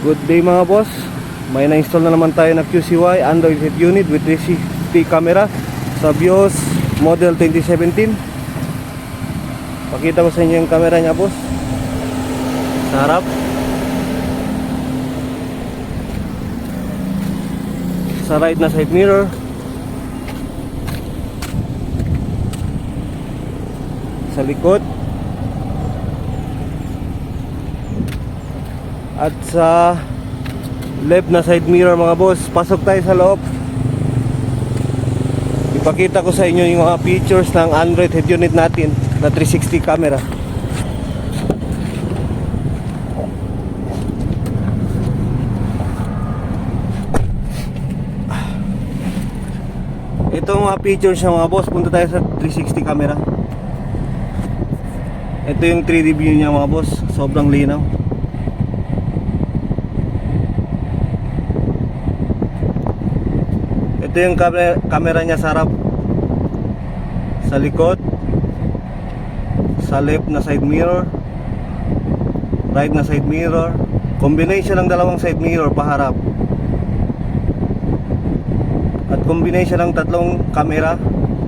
Good day mga boss. May na-install na naman tayo na QCY Android head unit with 360 camera sa Vios model 2017. Pakita ko sa inyo yung camera niya boss. Sa harap. Sa right na side mirror. Sa likod. At sa left na side mirror mga boss. Pasok tayo sa loob. Ipakita ko sa inyo yung mga features ng Android head unit natin na 360 camera. Ito mga features ng mga boss. Punta tayo sa 360 camera. Ito yung 3D view niya mga boss. Sobrang linaw. Ito yung camera niya sa harap, sa likod, sa left na side mirror, right na side mirror. Combination ng dalawang side mirror paharap. At combination ng tatlong camera,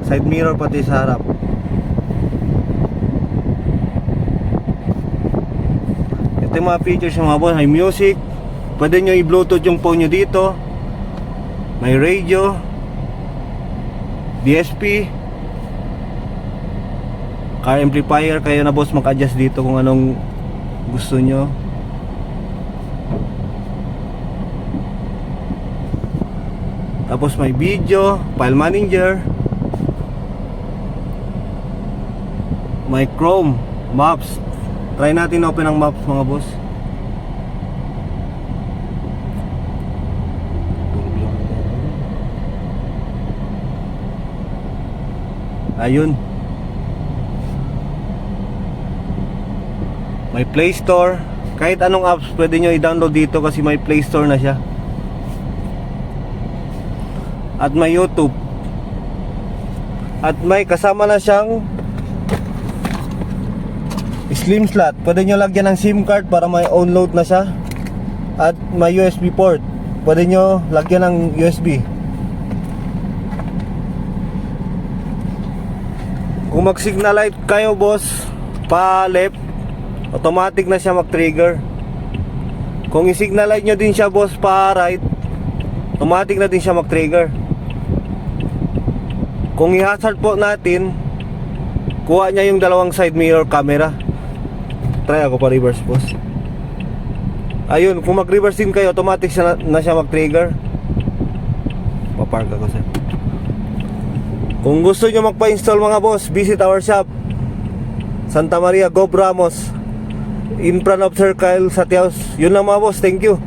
side mirror pati sa harap. Ito yung mga features ng mga boss. May music. Pwede nyo i-bluetooth yung phone nyo dito. May radio, DSP, car amplifier. Kayo na boss mag-adjust dito kung anong gusto nyo. Tapos may video, file manager, may Chrome, maps. Try natin open ang maps mga boss. Ayun. May Play Store. Kahit anong apps pwede nyo i-download dito kasi may Play Store na siya. At may YouTube. At may kasama na siyang Slim slot. Pwede nyo lagyan ng SIM card para may on-load na siya. At may USB port. Pwede nyo lagyan ng USB. Kung mag-signal light kayo boss pa left, automatic na siya mag-trigger. Kung i-signal light nyo din siya boss pa right, automatic na din siya mag-trigger. Kung i-hazard po natin, kuha niya yung dalawang side mirror camera. Try ako pa reverse boss. Ayun, kung mag-reverse din kayo, automatic na siya mag-trigger. Papark ako sir. Kung gusto nyo magpa-install mga boss, visit our shop, Santa Maria, Gob Ramos, in front of Circle, Satiaos. Yun lang mga boss, thank you.